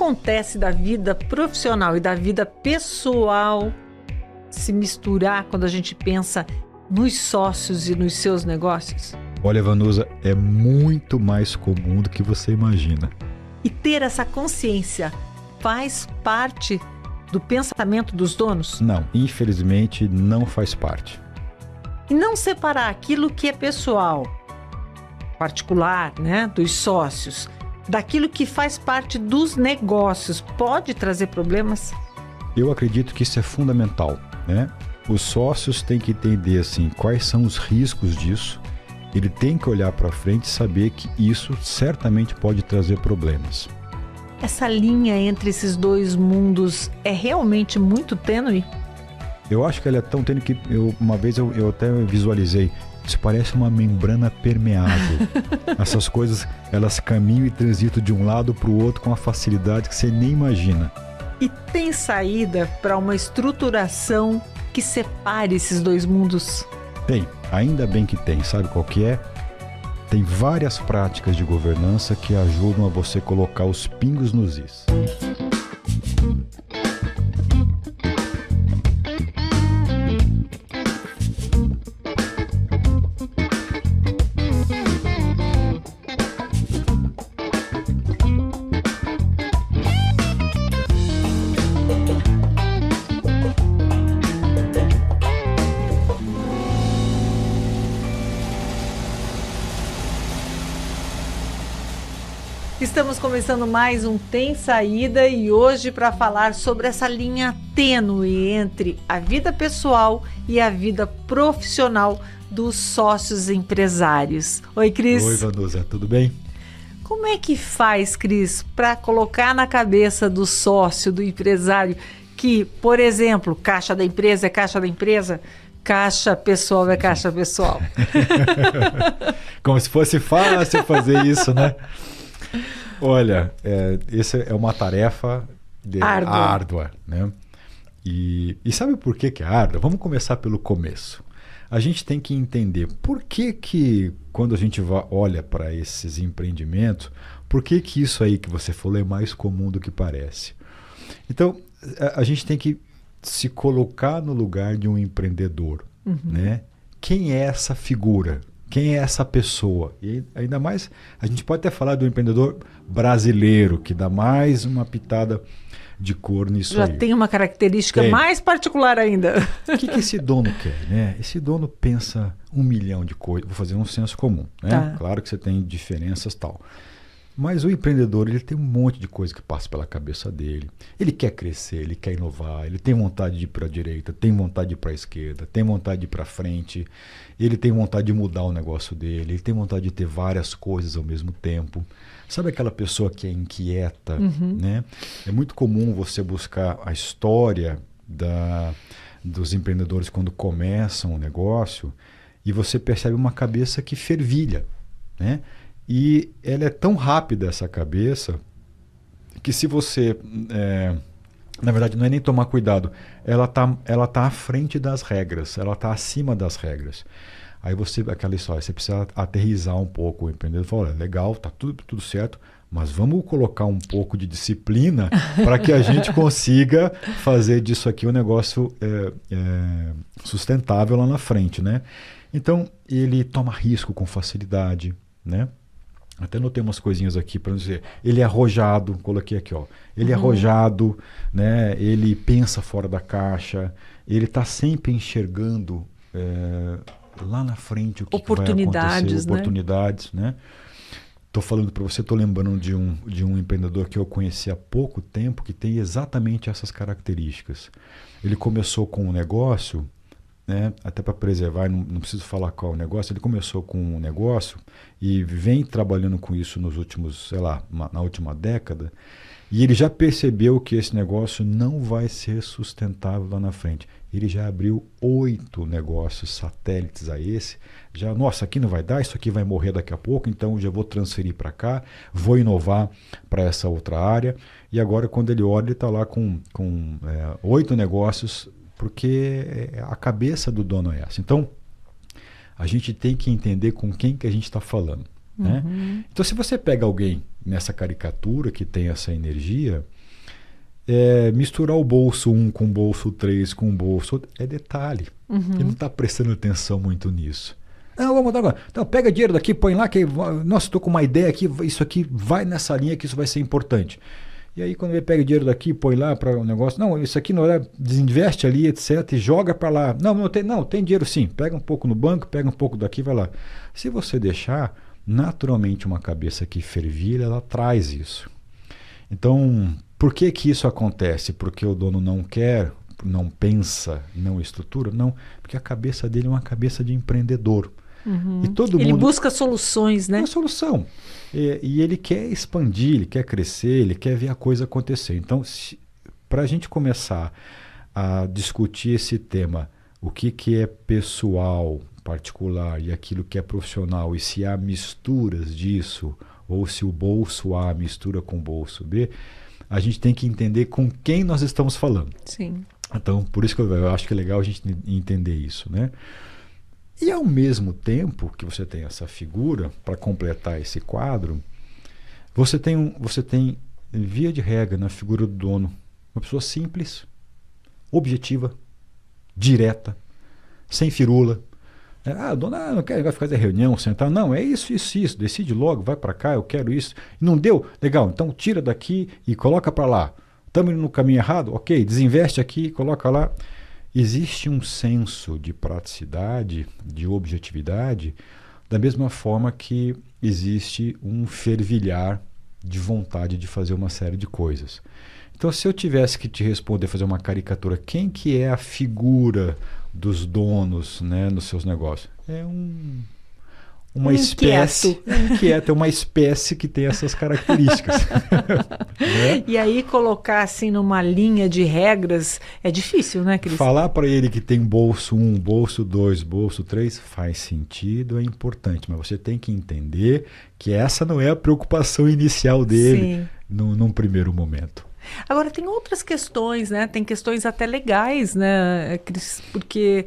acontece da vida profissional e da vida pessoal se misturar quando a gente pensa nos sócios e nos seus negócios? Olha, Vanusa, é muito mais comum do que você imagina. E ter essa consciência faz parte do pensamento dos donos? Não, infelizmente não faz parte. E não separar aquilo que é pessoal, particular, né, dos sócios, daquilo que faz parte dos negócios, pode trazer problemas? Eu acredito que isso é fundamental, né? Os sócios têm que entender assim, quais são os riscos disso. Ele tem que olhar para frente e saber que isso certamente pode trazer problemas. Essa linha entre esses dois mundos é realmente muito tênue? Eu acho que ela é tão tênue que uma vez eu até visualizei. Isso parece uma membrana permeável. Essas coisas, elas caminham e transitam de um lado para o outro com uma facilidade que você nem imagina. E tem saída para uma estruturação que separe esses dois mundos? Tem, ainda bem que tem. Sabe qual que é? Tem várias práticas de governança que ajudam a você colocar os pingos nos is. Estamos começando mais um Tem Saída e hoje para falar sobre essa linha tênue entre a vida pessoal e a vida profissional dos sócios empresários. Oi, Cris. Oi, Vanusa, tudo bem? Como é que faz, Cris, para colocar na cabeça do sócio, do empresário, que, por exemplo, caixa da empresa é caixa da empresa, caixa pessoal é caixa pessoal? Como se fosse fácil fazer isso, né? Olha, essa é uma tarefa árdua, né? E sabe por que é árdua? Vamos começar pelo começo. A gente tem que entender por que quando a gente olha para esses empreendimentos, por que isso aí que você falou é mais comum do que parece. Então, a gente tem que se colocar no lugar de um empreendedor, né? Quem é essa figura? Quem é essa pessoa? E ainda mais, a gente pode até falar do empreendedor brasileiro, que dá mais uma pitada de cor nisso aí. Já tem uma característica mais particular ainda. O que esse dono quer, né? Esse dono pensa 1 milhão de coisas. Vou fazer um senso comum, né? Tá. Claro que você tem diferenças e tal. Mas o empreendedor, ele tem um monte de coisa que passa pela cabeça dele. Ele quer crescer, ele quer inovar, ele tem vontade de ir para a direita, tem vontade de ir para a esquerda, tem vontade de ir para frente, ele tem vontade de mudar o negócio dele, ele tem vontade de ter várias coisas ao mesmo tempo. Sabe aquela pessoa que é inquieta, né? É muito comum você buscar a história dos empreendedores quando começam o negócio e você percebe uma cabeça que fervilha, né? E ela é tão rápida, essa cabeça, que se você, na verdade, não é nem tomar cuidado, ela tá à frente das regras, ela está acima das regras. Aí aquela história, você precisa aterrissar um pouco o empreendedor e falar, olha, legal, tá tudo certo, mas vamos colocar um pouco de disciplina para que a gente consiga fazer disso aqui um negócio sustentável lá na frente, né? Então, ele toma risco com facilidade, né? Até notei umas coisinhas aqui para dizer. Ele é arrojado, coloquei aqui, ó. Ele é arrojado, né? Ele pensa fora da caixa, ele está sempre enxergando lá na frente o que vai acontecer, oportunidades, né? Estou falando para você, estou lembrando de um empreendedor que eu conheci há pouco tempo que tem exatamente essas características. Ele começou com um negócio, né, até para preservar, não preciso falar qual é o negócio, ele começou com um negócio e vem trabalhando com isso nos últimos, sei lá, na última década, e ele já percebeu que esse negócio não vai ser sustentável lá na frente. Ele já abriu 8 negócios satélites a esse, nossa, aqui não vai dar, isso aqui vai morrer daqui a pouco, então já vou transferir para cá, vou inovar para essa outra área, e agora quando ele olha, ele está lá com 8 negócios, porque a cabeça do dono é essa. Então, a gente tem que entender com quem que a gente está falando, né? Então, se você pega alguém nessa caricatura que tem essa energia, misturar o bolso 1 com o bolso 3 com o bolso outro, é detalhe. Ele não está prestando atenção muito nisso. Não, vamos dar agora. Então, pega dinheiro daqui, põe lá, que nossa, estou com uma ideia aqui, isso aqui vai nessa linha que isso vai ser importante. E aí, quando ele pega o dinheiro daqui, põe lá para o negócio, não, isso aqui não é, desinveste ali, etc., e joga para lá. Não, tem dinheiro sim, pega um pouco no banco, pega um pouco daqui, vai lá. Se você deixar, naturalmente uma cabeça que fervilha, ela traz isso. Então, por que isso acontece? Porque o dono não quer, não pensa, não estrutura? Não, porque a cabeça dele é uma cabeça de empreendedor. E todo Ele mundo busca soluções, né? uma solução. E ele quer expandir, ele quer crescer, ele quer ver a coisa acontecer. Então, para a gente começar a discutir esse tema, o que é pessoal, particular, e aquilo que é profissional, e se há misturas disso, ou se o bolso A mistura com o bolso B, a gente tem que entender com quem nós estamos falando. Sim. Então, por isso que eu acho que é legal a gente entender isso, né? E ao mesmo tempo que você tem essa figura, para completar esse quadro, você tem, via de regra, na figura do dono, uma pessoa simples, objetiva, direta, sem firula. O dono não quer, vai fazer reunião, sentar. Não, é isso, decide logo, vai para cá, eu quero isso. Não deu? Legal, então tira daqui e coloca para lá. Estamos no caminho errado? Ok, desinveste aqui, coloca lá. Existe um senso de praticidade, de objetividade, da mesma forma que existe um fervilhar de vontade de fazer uma série de coisas. Então, se eu tivesse que te responder, fazer uma caricatura, quem que é a figura dos donos, né, nos seus negócios? É uma espécie inquieta, é uma espécie que tem essas características. Né? E aí colocar assim numa linha de regras é difícil, né, Cris? Falar para ele que tem bolso 1, bolso 2, bolso 3 faz sentido, é importante, mas você tem que entender que essa não é a preocupação inicial dele num primeiro momento. Agora, tem outras questões, né? Tem questões até legais, né, Cris? Porque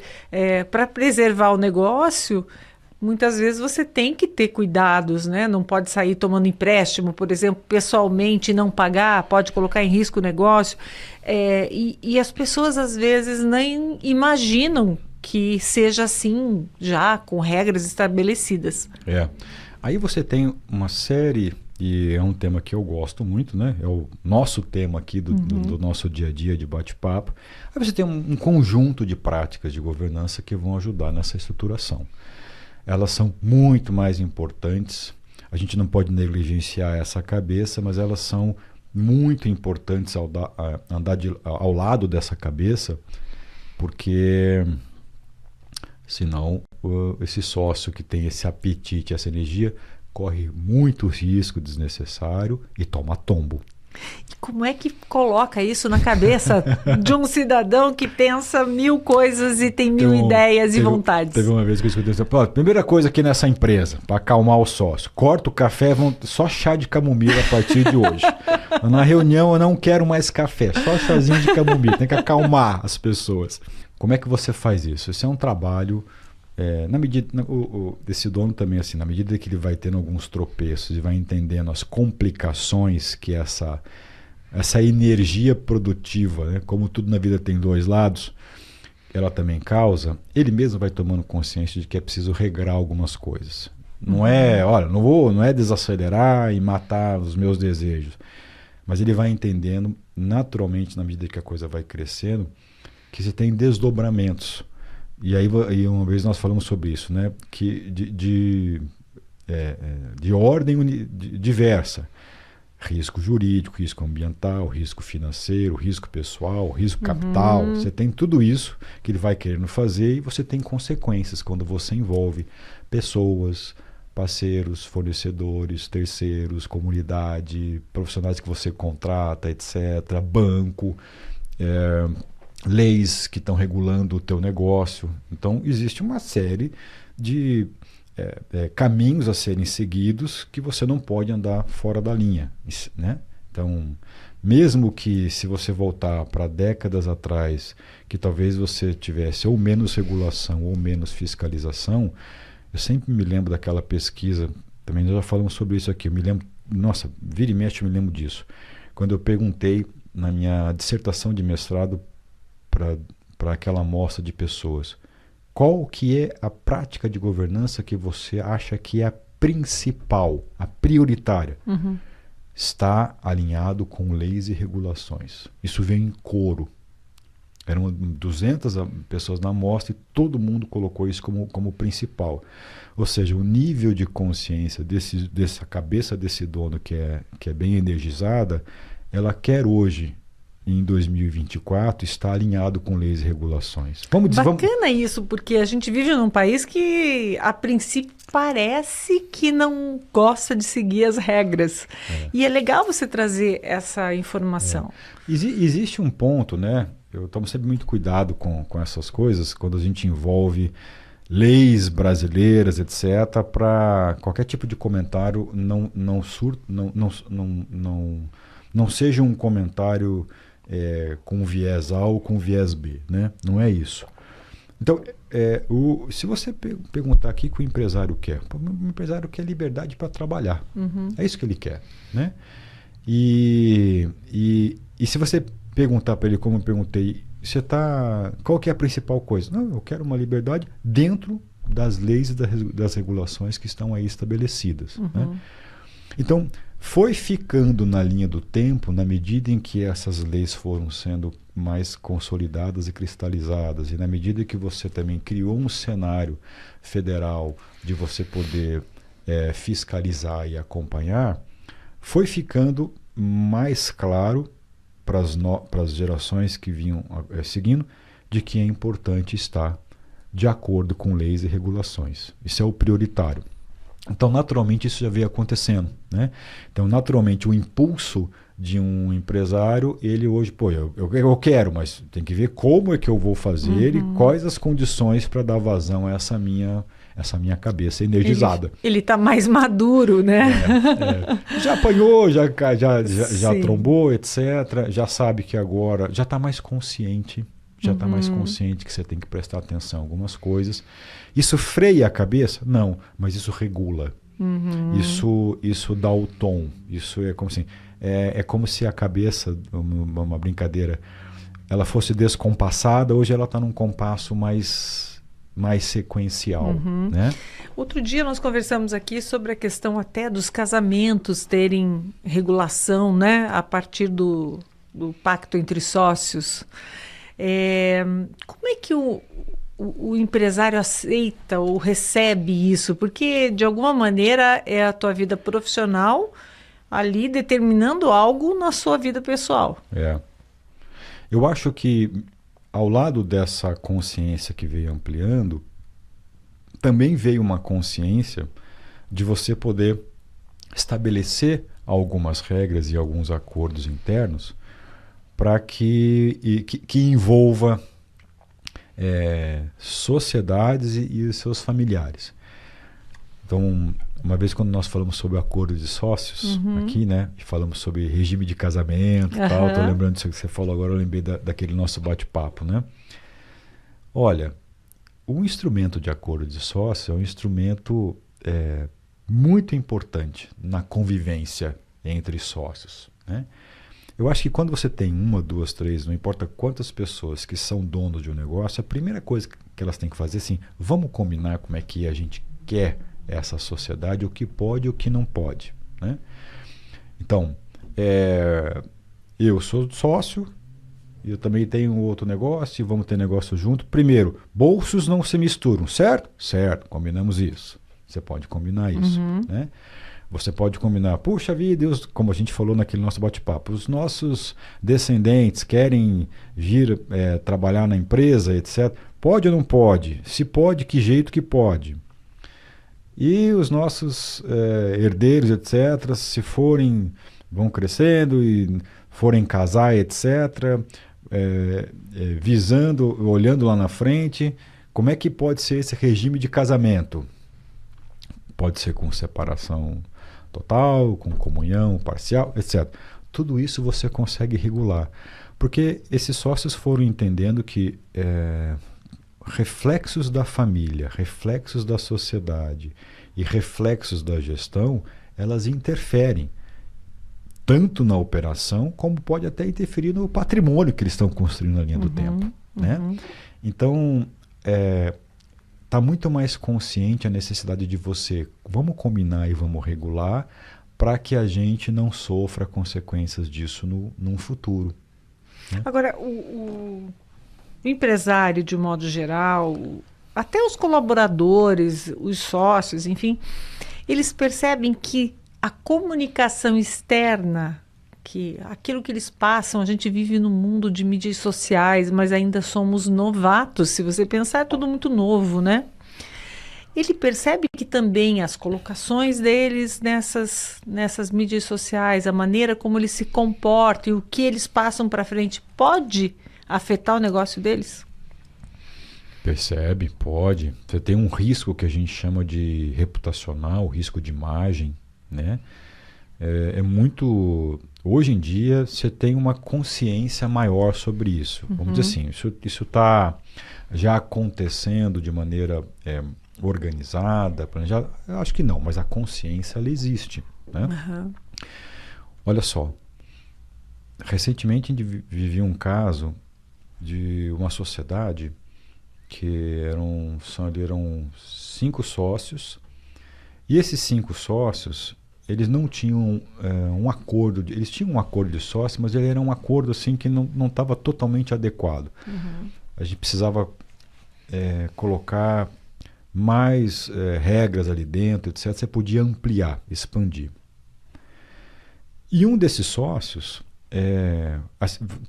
para preservar o negócio, muitas vezes você tem que ter cuidados, né? Não pode sair tomando empréstimo, por exemplo, pessoalmente e não pagar, pode colocar em risco o negócio. E as pessoas, às vezes, nem imaginam que seja assim, já com regras estabelecidas. Aí você tem uma série, e é um tema que eu gosto muito, né? É o nosso tema aqui do nosso dia a dia de bate-papo. Aí você tem um conjunto de práticas de governança que vão ajudar nessa estruturação. Elas são muito mais importantes, a gente não pode negligenciar essa cabeça, mas elas são muito importantes andar ao lado dessa cabeça, porque senão esse sócio que tem esse apetite, essa energia, corre muito risco desnecessário e toma tombo. E como é que coloca isso na cabeça de um cidadão que pensa 1000 coisas e tem 1000 ideias e vontades? Teve uma vez que eu escutei assim, primeira coisa aqui nessa empresa, para acalmar o sócio, corta o café, só chá de camomila a partir de hoje. Na reunião eu não quero mais café, só chazinho de camomila, tem que acalmar as pessoas. Como é que você faz isso? Isso é um trabalho... na medida desse dono também, assim, na medida que ele vai tendo alguns tropeços e vai entendendo as complicações que essa energia produtiva, né, como tudo na vida tem dois lados, ela também causa, ele mesmo vai tomando consciência de que é preciso regrar algumas coisas. Não é desacelerar e matar os meus desejos, mas ele vai entendendo naturalmente, na medida que a coisa vai crescendo, que você tem desdobramentos. E aí uma vez nós falamos sobre isso, né? Que de ordem diversa. Risco jurídico, risco ambiental, risco financeiro, risco pessoal, risco capital. Você tem tudo isso que ele vai querendo fazer e você tem consequências quando você envolve pessoas, parceiros, fornecedores, terceiros, comunidade, profissionais que você contrata, etc., banco, leis que estão regulando o teu negócio. Então, existe uma série de caminhos a serem seguidos que você não pode andar fora da linha, né? Então, mesmo que se você voltar para décadas atrás, que talvez você tivesse ou menos regulação ou menos fiscalização, eu sempre me lembro daquela pesquisa, também nós já falamos sobre isso aqui, eu me lembro nossa, vira e mexe eu me lembro disso. Quando eu perguntei na minha dissertação de mestrado para aquela amostra de pessoas, qual que é a prática de governança que você acha que é a principal, a prioritária? Está alinhado com leis e regulações. Isso veio em coro. Eram 200 pessoas na amostra e todo mundo colocou isso como principal. Ou seja, o nível de consciência dessa cabeça desse dono que é bem energizada, ela quer hoje, em 2024, estar alinhado com leis e regulações. Bacana isso, porque a gente vive num país que, a princípio, parece que não gosta de seguir as regras. E é legal você trazer essa informação. Existe um ponto, né? Eu tomo sempre muito cuidado com essas coisas, quando a gente envolve leis brasileiras, etc., para qualquer tipo de comentário não seja um comentário com viés A ou com viés B, né? Não é isso. Então, se você perguntar aqui o que o empresário quer, o empresário quer liberdade para trabalhar. É isso que ele quer, né? E se você perguntar para ele, como eu perguntei, qual que é a principal coisa? Não, eu quero uma liberdade dentro das leis e das regulações que estão aí estabelecidas. Né? Então, foi ficando na linha do tempo, na medida em que essas leis foram sendo mais consolidadas e cristalizadas, e na medida que você também criou um cenário federal de você poder fiscalizar e acompanhar, foi ficando mais claro para as gerações que vinham seguindo, de que é importante estar de acordo com leis e regulações. Isso é o prioritário. Então, naturalmente, isso já veio acontecendo. Né? Então, naturalmente, o impulso de um empresário, ele hoje, eu quero, mas tem que ver como é que eu vou fazer e quais as condições para dar vazão a essa minha cabeça energizada. Ele está mais maduro, né? Já apanhou, já trombou, etc. Já sabe que agora já está mais consciente. Que você tem que prestar atenção em algumas coisas. Isso freia a cabeça? Não, mas isso regula. Isso dá o tom. Isso é como assim, é como se a cabeça, uma brincadeira, ela fosse descompassada. Hoje ela está num compasso mais sequencial. Né? Outro dia nós conversamos aqui sobre a questão até dos casamentos terem regulação, né, a partir do pacto entre sócios. Como é que o empresário aceita ou recebe isso? Porque, de alguma maneira, é a tua vida profissional ali determinando algo na sua vida pessoal. Eu acho que, ao lado dessa consciência que veio ampliando, também veio uma consciência de você poder estabelecer algumas regras e alguns acordos internos para que envolva sociedades e os seus familiares. Então, uma vez quando nós falamos sobre o acordo de sócios aqui, né, e falamos sobre regime de casamento e tal, estou lembrando disso que você falou agora, eu lembrei daquele nosso bate-papo, né? Olha, o instrumento de acordo de sócios é um instrumento muito importante na convivência entre sócios, né? Eu acho que quando você tem 1, 2, 3, não importa quantas pessoas que são donos de um negócio, a primeira coisa que elas têm que fazer é assim, vamos combinar como é que a gente quer essa sociedade, o que pode e o que não pode. Né? Então, eu sou sócio, eu também tenho outro negócio e vamos ter negócio junto. Primeiro, bolsos não se misturam, certo? Certo, combinamos isso. Você pode combinar isso. Né? Você pode combinar, puxa vida, Deus, como a gente falou naquele nosso bate-papo, os nossos descendentes querem vir trabalhar na empresa, etc. Pode ou não pode? Se pode, que jeito que pode? E os nossos herdeiros, etc., se vão crescendo e forem casar, etc., visando, olhando lá na frente, como é que pode ser esse regime de casamento? Pode ser com separação total, com comunhão parcial, etc. Tudo isso você consegue regular. Porque esses sócios foram entendendo que reflexos da família, reflexos da sociedade e reflexos da gestão, elas interferem tanto na operação, como pode até interferir no patrimônio que eles estão construindo na linha do tempo. Né? Então, está muito mais consciente a necessidade de você, vamos combinar e vamos regular, para que a gente não sofra consequências disso num futuro. Né? Agora, o empresário, de um modo geral, até os colaboradores, os sócios, enfim, eles percebem que a comunicação externa, que aquilo que eles passam, a gente vive num mundo de mídias sociais, mas ainda somos novatos. Se você pensar, é tudo muito novo, né? Ele percebe que também as colocações deles nessas mídias sociais, a maneira como eles se comportam e o que eles passam para frente, pode afetar o negócio deles? Percebe, pode. Você tem um risco que a gente chama de reputacional, risco de imagem, né? É muito... Hoje em dia, você tem uma consciência maior sobre isso. Vamos dizer assim, isso está já acontecendo de maneira organizada, planejada? Eu acho que não, mas a consciência, ela existe. Né? Olha só, recentemente a gente vivia um caso de uma sociedade que eram 5 sócios, e esses 5 sócios, eles não tinham um acordo, eles tinham um acordo de sócio, mas ele era um acordo assim que não estava totalmente adequado. A gente precisava colocar mais regras ali dentro, etc. Você podia ampliar, expandir. E um desses sócios,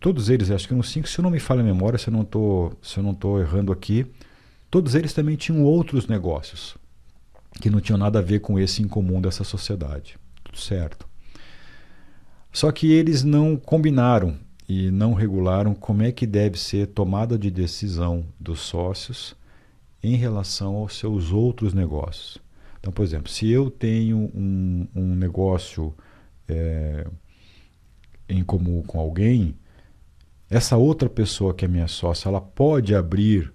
todos eles, acho que eram 5, se eu não me falha a memória, se eu não estou errando aqui, todos eles também tinham outros negócios que não tinham nada a ver com esse em comum dessa sociedade. Tudo certo. Só que eles não combinaram e não regularam como é que deve ser tomada de decisão dos sócios em relação aos seus outros negócios. Então, por exemplo, se eu tenho um negócio em comum com alguém, essa outra pessoa que é minha sócia, ela pode abrir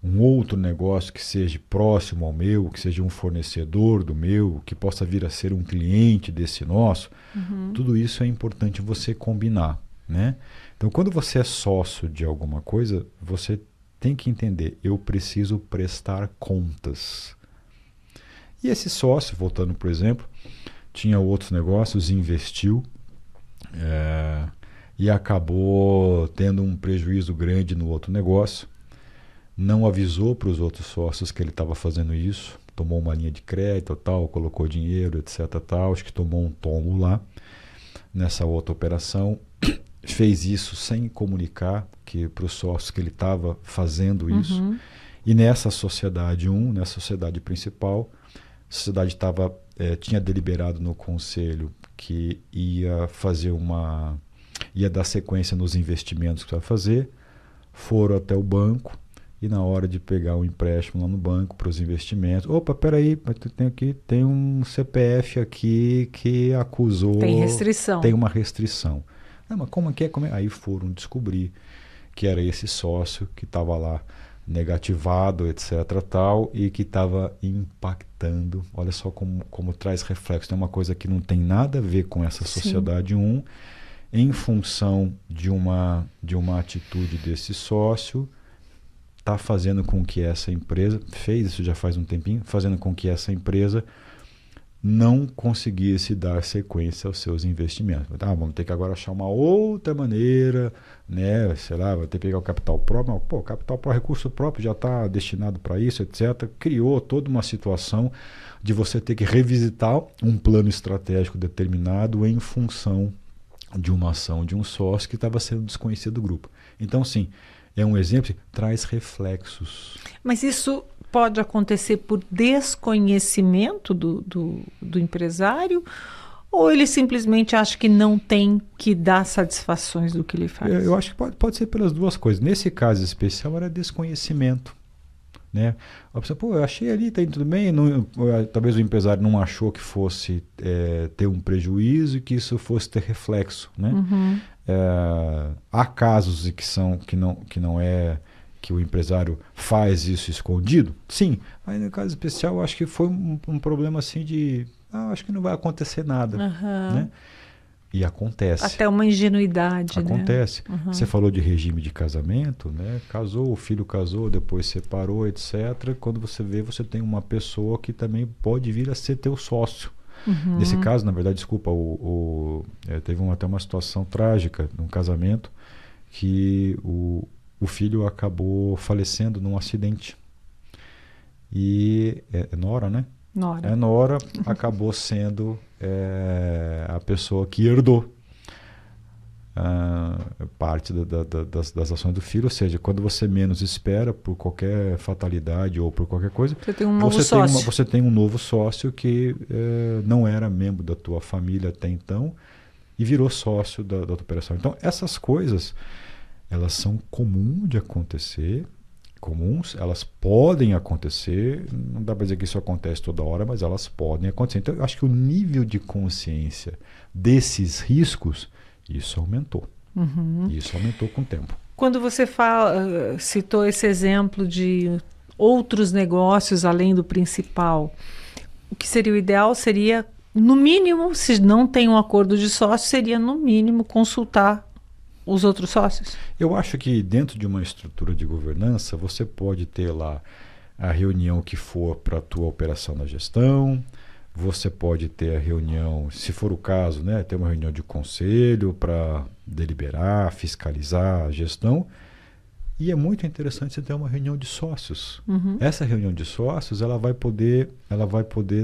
um outro negócio que seja próximo ao meu, que seja um fornecedor do meu, que possa vir a ser um cliente desse nosso. Tudo isso é importante você combinar. Né? Então, quando você é sócio de alguma coisa, você tem que entender, eu preciso prestar contas. E esse sócio, voltando por exemplo, tinha outros negócios, investiu e acabou tendo um prejuízo grande no outro negócio. Não avisou para os outros sócios que ele estava fazendo isso, tomou uma linha de crédito, tal, colocou dinheiro, etc. Tal, acho que tomou um tombo lá nessa outra operação. Fez isso sem comunicar para os sócios que ele estava fazendo isso. E nessa sociedade nessa sociedade principal, a sociedade tinha deliberado no conselho que ia dar sequência nos investimentos que ia fazer, foram até o banco e na hora de pegar um empréstimo lá no banco para os investimentos, opa, peraí, tem um CPF aqui que acusou... Tem restrição. Tem uma restrição. Mas como é que é? Aí foram descobrir que era esse sócio que estava lá negativado, etc. tal, e que estava impactando. Olha só como traz reflexo. Tem uma coisa que não tem nada a ver com essa sociedade em função de uma atitude desse sócio, está fazendo com que essa empresa, fez isso já faz um tempinho, fazendo com que essa empresa não conseguisse dar sequência aos seus investimentos. Vamos ter que agora achar uma outra maneira, né? Sei lá, vai ter que pegar o capital próprio. Mas, o capital próprio, recurso próprio já está destinado para isso, etc. Criou toda uma situação de você ter que revisitar um plano estratégico determinado em função de uma ação de um sócio que estava sendo desconhecido do grupo. Então, sim, é um exemplo que traz reflexos. Mas isso pode acontecer por desconhecimento do empresário, ou ele simplesmente acha que não tem que dar satisfações do que ele faz? Eu acho que pode ser pelas duas coisas. Nesse caso especial era desconhecimento. Né? A pessoa, eu achei ali, tá tudo bem. Talvez o empresário não achou que fosse ter um prejuízo e que isso fosse ter reflexo. Né? Há casos que não é que o empresário faz isso escondido? Sim. Mas no caso especial, eu acho que foi um problema assim de... acho que não vai acontecer nada. Né? E acontece. Até uma ingenuidade, Acontece. né? Uhum. Você falou de regime de casamento, né? Casou, o filho casou, depois separou, etc. Quando você vê, você tem uma pessoa que também pode vir a ser teu sócio. Uhum. Nesse caso, na verdade, desculpa, teve até uma situação trágica num casamento que o filho acabou falecendo num acidente. E Nora, né? Nora. Nora acabou sendo a pessoa que herdou parte das ações do filho, ou seja, quando você menos espera, por qualquer fatalidade ou por qualquer coisa, você tem um novo sócio. Você tem um novo sócio que não era membro da tua família até então e virou sócio da tua operação. Então, essas coisas, elas são comuns de acontecer, elas podem acontecer, não dá para dizer que isso acontece toda hora, mas elas podem acontecer. Então, eu acho que o nível de consciência desses riscos, isso aumentou. Uhum. Isso aumentou com o tempo. Quando você citou esse exemplo de outros negócios além do principal, o que seria o ideal seria, no mínimo, se não tem um acordo de sócio, seria no mínimo consultar os outros sócios? Eu acho que dentro de uma estrutura de governança, você pode ter lá a reunião que for para a tua operação na gestão, você pode ter a reunião, se for o caso, né, ter uma reunião de conselho para deliberar, fiscalizar a gestão. E é muito interessante você ter uma reunião de sócios. Uhum. Essa reunião de sócios, ela vai poder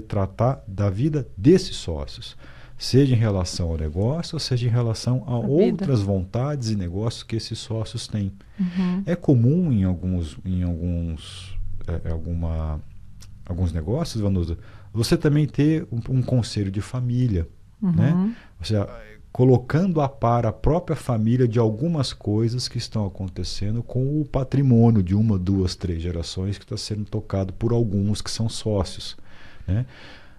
tratar da vida desses sócios, seja em relação ao negócio, seja em relação a outras vontades e negócios que esses sócios têm. Uhum. É comum em alguns negócios, Vanusa, você também ter um conselho de família, uhum. né? Ou seja, colocando a par a própria família de algumas coisas que estão acontecendo com o patrimônio de 1, 2, 3 gerações que está sendo tocado por alguns que são sócios, né?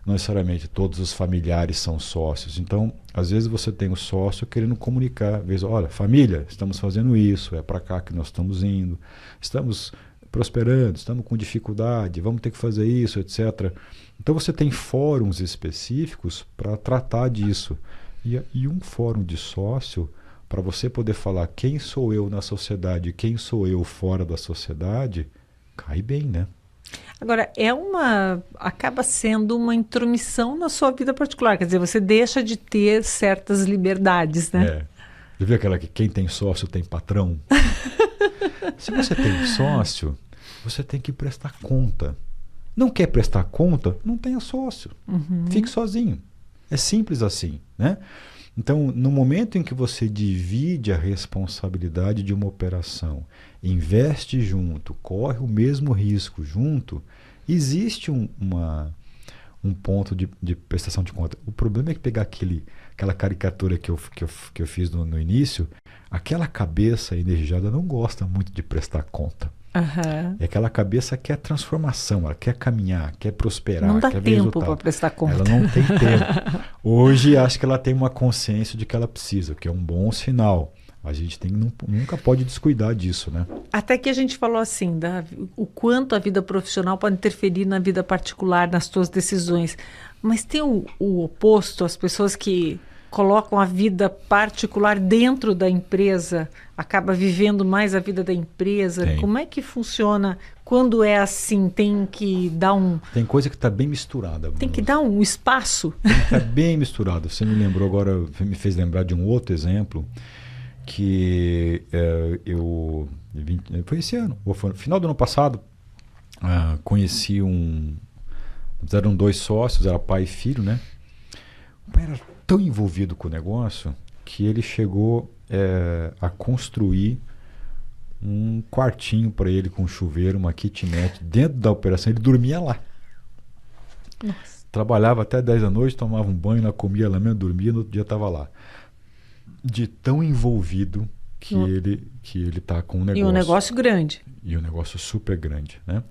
Não necessariamente todos os familiares são sócios. Então, às vezes você tem o sócio querendo comunicar, às vezes, olha, família, estamos fazendo isso, é para cá que nós estamos indo, estamos prosperando, estamos com dificuldade, vamos ter que fazer isso, etc. Então você tem fóruns específicos para tratar disso. E um fórum de sócio, para você poder falar quem sou eu na sociedade e quem sou eu fora da sociedade, cai bem, né? Agora, acaba sendo uma intromissão na sua vida particular, quer dizer, você deixa de ter certas liberdades, né? Eu vi aquela que quem tem sócio tem patrão. Se você tem sócio, você tem que prestar conta. Não quer prestar conta? Não tenha sócio. Uhum. Fique sozinho. É simples assim, né? Então, no momento em que você divide a responsabilidade de uma operação, investe junto, corre o mesmo risco junto, existe um ponto de prestação de conta. O problema é que pegar aquela caricatura que eu fiz no início, aquela cabeça energizada não gosta muito de prestar conta. Uhum. É aquela cabeça que quer transformação, ela quer caminhar, quer prosperar, não dá quer ver tempo resultado. para prestar conta. Ela não tem tempo. Hoje acho que ela tem uma consciência de que ela precisa, que é um bom sinal. A gente nunca pode descuidar disso, né? Até que a gente falou assim, o quanto a vida profissional pode interferir na vida particular, nas suas decisões. Mas tem o oposto, as pessoas que colocam a vida particular dentro da empresa, acaba vivendo mais a vida da empresa. Tem. Como é que funciona quando é assim? Tem que dar Tem coisa que está bem misturada. Tem que dar um espaço. Tem que estar bem misturado. Você me lembrou agora, me fez lembrar de um outro exemplo que foi esse ano, foi no final do ano passado, conheci eram 2 sócios, era pai e filho, né? O pai era tão envolvido com o negócio que ele chegou a construir um quartinho para ele com chuveiro, uma kitnet dentro da operação. Ele dormia lá. Nossa. Trabalhava até 10 da noite, tomava um banho, comia lá mesmo, dormia, no outro dia estava lá. De tão envolvido que ele está com o negócio. E um negócio grande. E um negócio super grande, né?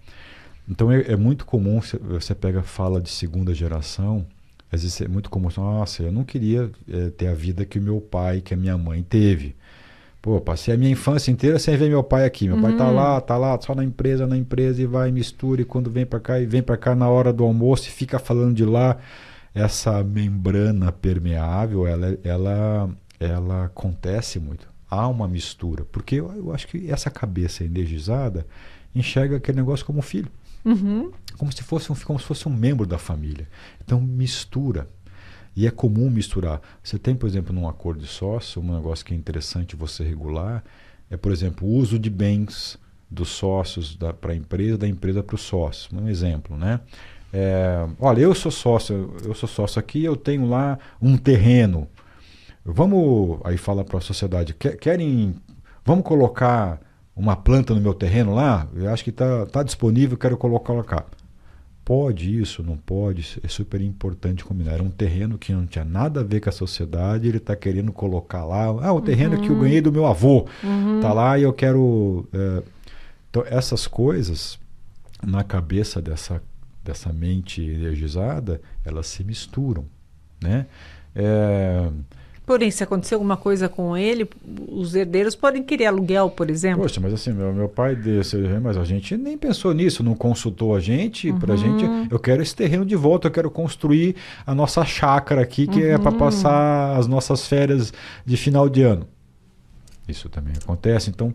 Então é muito comum, você fala de segunda geração, às vezes é muito comum, nossa, eu não queria ter a vida que o meu pai, que a minha mãe teve. Pô, passei a minha infância inteira sem ver meu pai aqui. Meu pai tá lá, só na empresa, e vai, mistura, e quando vem para cá na hora do almoço e fica falando de lá. essa membrana permeável, ela acontece muito. Há uma mistura, porque eu acho que essa cabeça energizada enxerga aquele negócio como um filho, como se fosse um membro da família. Então mistura. E é comum misturar. Você tem, por exemplo, num acordo de sócio, um negócio que é interessante você regular, é, por exemplo, o uso de bens dos sócios para a empresa, da empresa para o sócio. Um exemplo, né? Olha, eu sou sócio aqui, eu tenho lá um terreno. Vamos, aí fala para a sociedade, vamos colocar uma planta no meu terreno lá? Eu acho que tá disponível, quero colocar. Pode isso, não pode, é super importante combinar. Era um terreno que não tinha nada a ver com a sociedade, ele está querendo colocar lá, o terreno que eu ganhei do meu avô, tá lá e eu quero... Então, essas coisas, na cabeça dessa mente energizada, elas se misturam, né? Porém, se acontecer alguma coisa com ele, os herdeiros podem querer aluguel, por exemplo. Poxa, mas assim, meu pai desse, mas a gente nem pensou nisso, não consultou a gente, pra gente, eu quero esse terreno de volta, eu quero construir a nossa chácara aqui, que é para passar as nossas férias de final de ano. Isso também acontece, então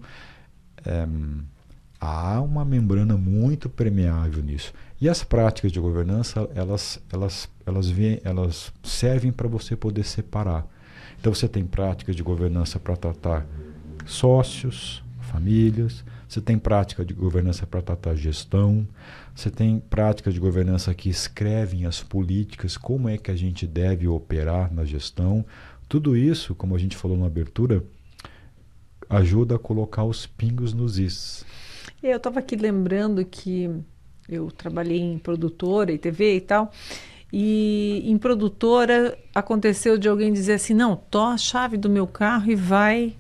há uma membrana muito permeável nisso. E as práticas de governança, elas servem para você poder separar. Então você tem práticas de governança para tratar sócios, famílias, você tem prática de governança para tratar gestão, você tem práticas de governança que escrevem as políticas, como é que a gente deve operar na gestão. Tudo isso, como a gente falou na abertura, ajuda a colocar os pingos nos is. Eu estava aqui lembrando que eu trabalhei em produtora e TV e tal, e em produtora aconteceu de alguém dizer assim, não, toma a chave do meu carro e vai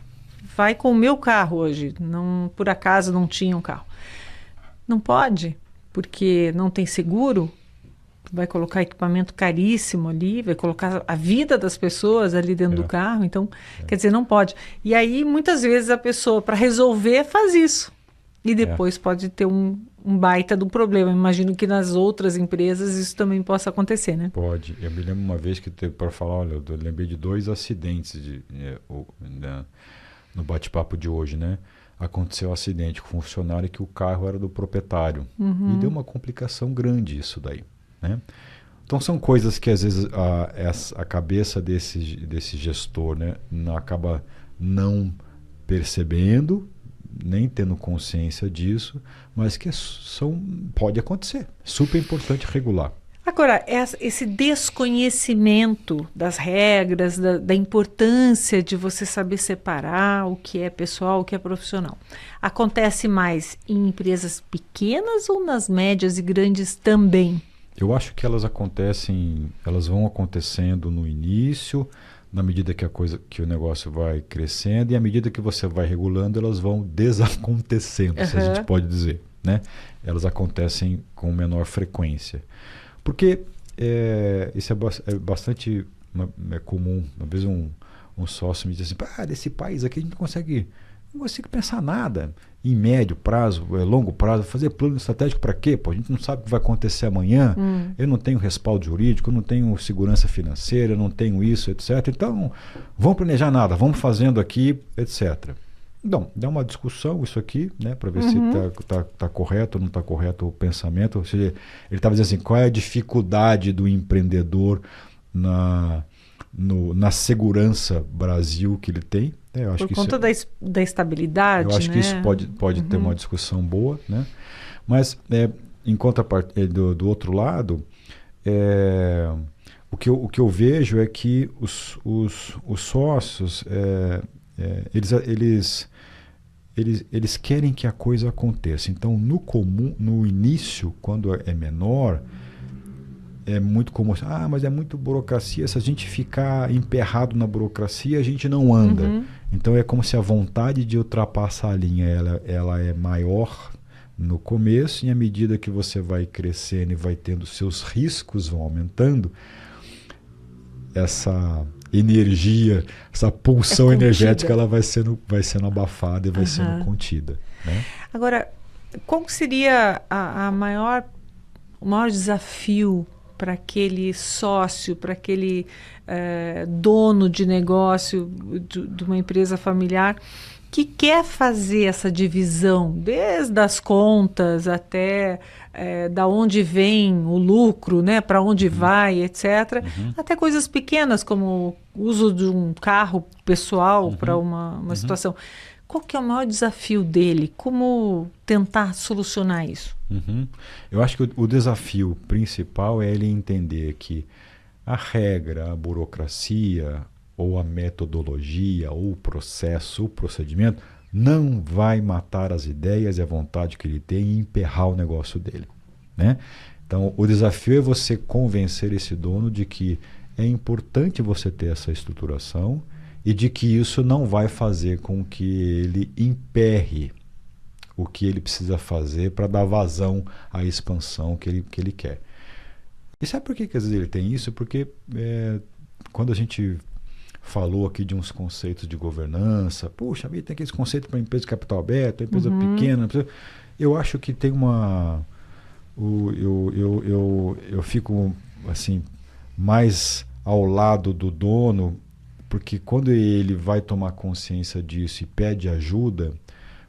com o meu carro hoje. Não, por acaso não tinha um carro. Não pode, porque não tem seguro, vai colocar equipamento caríssimo ali, vai colocar a vida das pessoas ali dentro do carro, então, quer dizer, não pode. E aí, muitas vezes, a pessoa, para resolver, faz isso. E depois pode ter um baita do problema. Imagino que nas outras empresas isso também possa acontecer, né? Pode. Eu me lembro uma vez que teve para falar, olha, eu lembrei de 2 acidentes no bate-papo de hoje, né? Aconteceu um acidente com um funcionário que o carro era do proprietário. E deu uma complicação grande isso daí, né? Então são coisas que às vezes a cabeça desse gestor, né, acaba não percebendo, nem tendo consciência disso, mas que pode acontecer. Super importante regular. Agora, esse desconhecimento das regras, da importância de você saber separar o que é pessoal, o que é profissional, acontece mais em empresas pequenas ou nas médias e grandes também? Eu acho que elas vão acontecendo no início, na medida que o negócio vai crescendo, e à medida que você vai regulando, elas vão desacontecendo, se a gente pode dizer, né? Elas acontecem com menor frequência. Porque isso é bastante comum. Uma vez um sócio me disse assim, desse país aqui a gente não consegue pensar nada em médio prazo, longo prazo, fazer plano estratégico para quê? A gente não sabe o que vai acontecer amanhã, eu não tenho respaldo jurídico, eu não tenho segurança financeira, eu não tenho isso, etc. Então, vamos planejar nada, vamos fazendo aqui, etc. Então, dá uma discussão isso aqui, né, para ver se tá correto ou não está correto o pensamento. Ou seja, ele estava dizendo assim, qual é a dificuldade do empreendedor na segurança Brasil que ele tem. Por conta da estabilidade, eu acho que isso pode ter uma discussão boa, né? Mas, em contrapartida, do outro lado, o que eu vejo é que os sócios, eles querem que a coisa aconteça. Então, no início, quando é menor, é muito comum, mas é muito burocracia, se a gente ficar emperrado na burocracia, a gente não anda. Então é como se a vontade de ultrapassar a linha, ela é maior no começo, e à medida que você vai crescendo e vai tendo, seus riscos vão aumentando, essa energia, essa pulsão energética, ela vai sendo abafada e vai sendo contida, né? Agora, qual seria o maior desafio para aquele sócio, para aquele dono de negócio de uma empresa familiar que quer fazer essa divisão, desde as contas até da onde vem o lucro, né, para onde vai, etc. Até coisas pequenas, como o uso de um carro pessoal para uma situação. Qual que é o maior desafio dele? Como tentar solucionar isso? Eu acho que o desafio principal é ele entender que a regra, a burocracia, ou a metodologia, ou o processo, o procedimento, não vai matar as ideias e a vontade que ele tem em emperrar o negócio dele, né? Então, o desafio é você convencer esse dono de que é importante você ter essa estruturação e de que isso não vai fazer com que ele emperre o que ele precisa fazer para dar vazão à expansão que ele quer. E sabe por que às vezes ele tem isso? Porque quando a gente falou aqui de uns conceitos de governança, puxa, tem aqueles conceitos para empresa de capital aberto, empresa pequena, eu acho que tem eu fico assim mais ao lado do dono, porque quando ele vai tomar consciência disso e pede ajuda,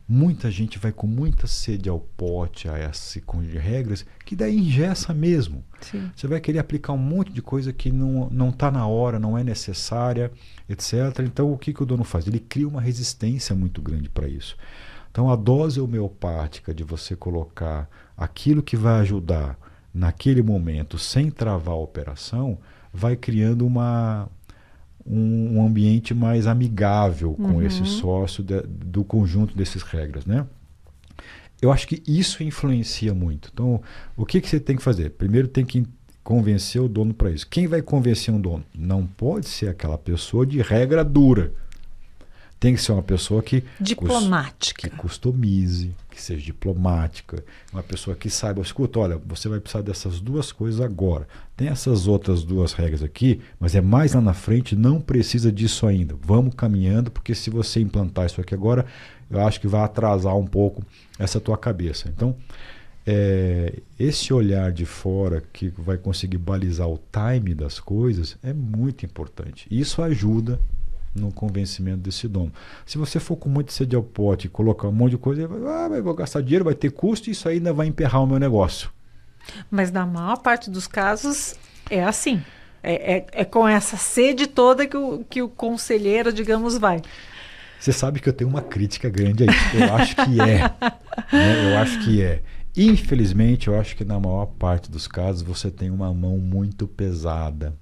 muita gente vai com muita sede ao pote, a esse conjunto de regras, que daí engessa mesmo. Sim. Você vai querer aplicar um monte de coisa que não está na hora, não é necessária, etc. Então, o que o dono faz? Ele cria uma resistência muito grande para isso. Então, a dose homeopática de você colocar aquilo que vai ajudar naquele momento, sem travar a operação, vai criando um ambiente mais amigável com esse sócio do conjunto dessas regras, né? Eu acho que isso influencia muito. Então, o que você tem que fazer? Primeiro tem que convencer o dono para isso. Quem vai convencer um dono? Não pode ser aquela pessoa de regra dura. Tem que ser uma pessoa que diplomática, que customize, que seja diplomática, uma pessoa que saiba, escuta, olha, você vai precisar dessas duas coisas agora. Tem essas outras duas regras aqui, mas é mais lá na frente, não precisa disso ainda. Vamos caminhando, porque se você implantar isso aqui agora, eu acho que vai atrasar um pouco essa tua cabeça. Então, esse olhar de fora que vai conseguir balizar o time das coisas é muito importante. Isso ajuda no convencimento desse dono. Se você for com muito sede ao pote e colocar um monte de coisa, vai vou gastar dinheiro, vai ter custo e isso ainda vai emperrar o meu negócio. Mas na maior parte dos casos é assim. É com essa sede toda que o conselheiro, digamos, vai. Você sabe que eu tenho uma crítica grande a isso. Eu acho que é. Né? Eu acho que é. Infelizmente, eu acho que na maior parte dos casos você tem uma mão muito pesada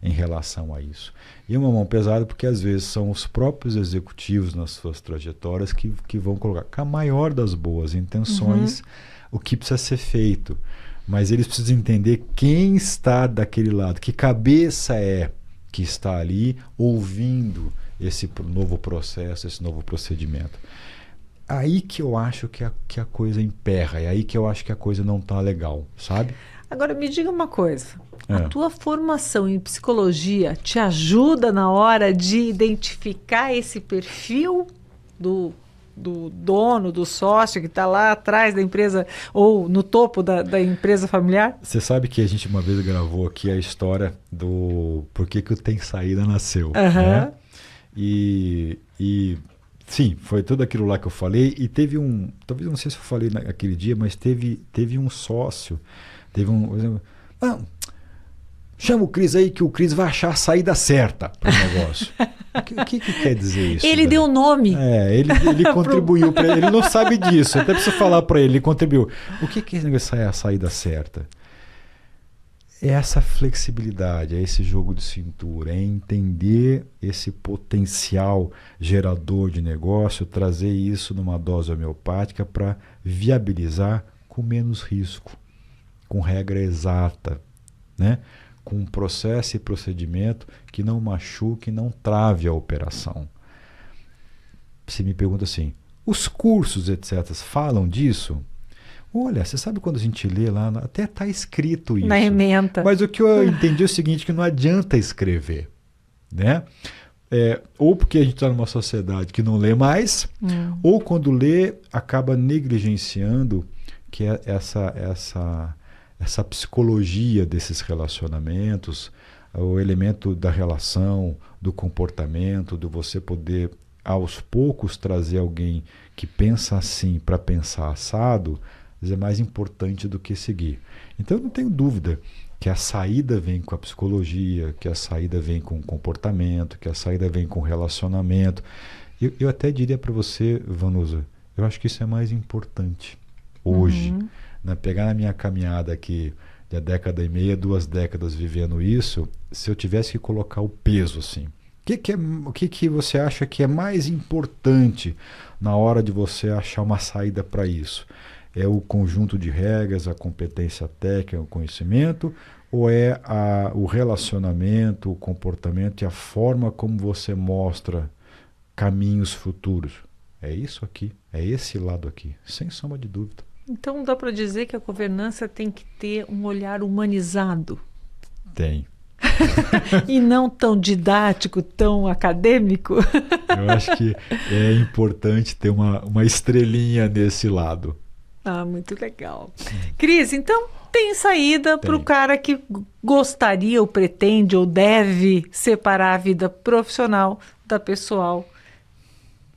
em relação a isso. E uma mão pesada porque às vezes são os próprios executivos nas suas trajetórias que vão colocar com a maior das boas intenções o que precisa ser feito. Mas eles precisam entender quem está daquele lado, que cabeça é que está ali ouvindo esse novo processo, esse novo procedimento. Aí que eu acho que a coisa emperra, é aí que eu acho que a coisa não está legal, sabe? Agora, me diga uma coisa. A tua formação em psicologia te ajuda na hora de identificar esse perfil do dono, do sócio que está lá atrás da empresa ou no topo da empresa familiar? Você sabe que a gente uma vez gravou aqui a história do por que o Tem Saída nasceu, né? E sim, foi tudo aquilo lá que eu falei e teve talvez não sei se eu falei naquele dia, mas teve um sócio, chama o Cris aí que o Cris vai achar a saída certa para o negócio. O que quer dizer isso? Ele deu o nome. Ele contribuiu para ele. Ele não sabe disso. Até preciso falar para ele. Ele contribuiu. O que é a saída certa? É essa flexibilidade, é esse jogo de cintura, é entender esse potencial gerador de negócio, trazer isso numa dose homeopática para viabilizar com menos risco, com regra exata, né? Com um processo e procedimento que não machuque, não trave a operação. Você me pergunta assim, os cursos, etc., falam disso? Olha, você sabe quando a gente lê lá, até está escrito isso. Na ementa. Mas o que eu entendi é o seguinte, que não adianta escrever, né? Ou porque a gente está numa sociedade que não lê mais, ou quando lê, acaba negligenciando que essa psicologia desses relacionamentos, o elemento da relação, do comportamento, de você poder aos poucos trazer alguém que pensa assim para pensar assado, é mais importante do que seguir. Então eu não tenho dúvida que a saída vem com a psicologia, que a saída vem com o comportamento, que a saída vem com o relacionamento. Eu até diria para você, Vanusa, eu acho que isso é mais importante hoje. Pegar na minha caminhada aqui de 1,5 década, 2 décadas vivendo isso, se eu tivesse que colocar o peso assim, o que você acha que é mais importante na hora de você achar uma saída para isso? É o conjunto de regras, a competência técnica, o conhecimento, ou é o relacionamento, o comportamento e a forma como você mostra caminhos futuros? É isso aqui, é esse lado aqui, sem sombra de dúvida. Então dá para dizer que a governança tem que ter um olhar humanizado. Tem. E não tão didático, tão acadêmico. Eu acho que é importante ter uma estrelinha nesse lado. Ah, muito legal. Cris, então tem saída para o cara que gostaria, ou pretende, ou deve separar a vida profissional da pessoal,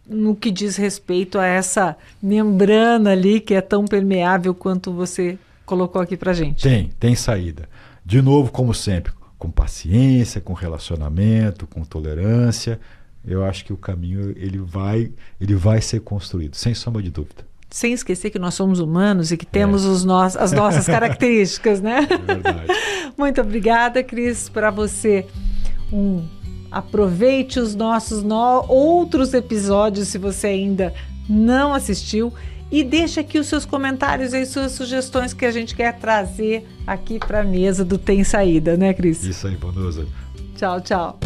no que diz respeito a essa membrana ali que é tão permeável quanto você colocou aqui pra gente. Tem saída. De novo, como sempre, com paciência, com relacionamento, com tolerância. Eu acho que o caminho ele vai ser construído, sem sombra de dúvida. Sem esquecer que nós somos humanos e que temos as nossas características, né? É verdade. Muito obrigada, Cris, para você. Aproveite os nossos outros episódios, se você ainda não assistiu, e deixe aqui os seus comentários e suas sugestões que a gente quer trazer aqui para a mesa do Tem Saída, né, Cris? Isso aí, Vanusa. Tchau, tchau.